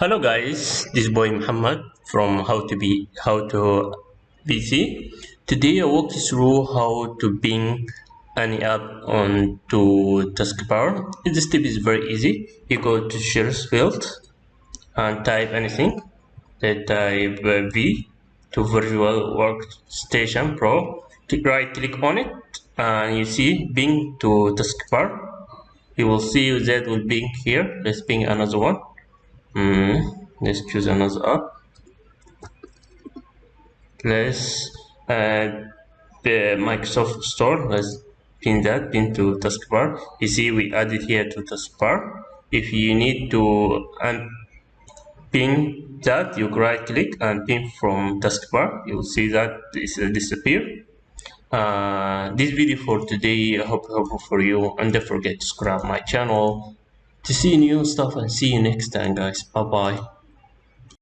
Hello guys, this is boy Muhammad from how to PC. Today I walk you through how to ping any app onto Taskbar. This step is very easy. You go to shares field and type anything. Then type V to Virtual Workstation Pro. Right click on it and you see ping to Taskbar. You will see that will ping here. Let's ping another one. Let's choose another app. Let's the Microsoft Store. Let's pin to taskbar. You see we added here to taskbar. If you need to unpin that, you right click and pin from taskbar. You will see that this disappear. This video for today I hope helpful for you, and don't forget to subscribe my channel to see new stuff, and see you next time guys. Bye bye.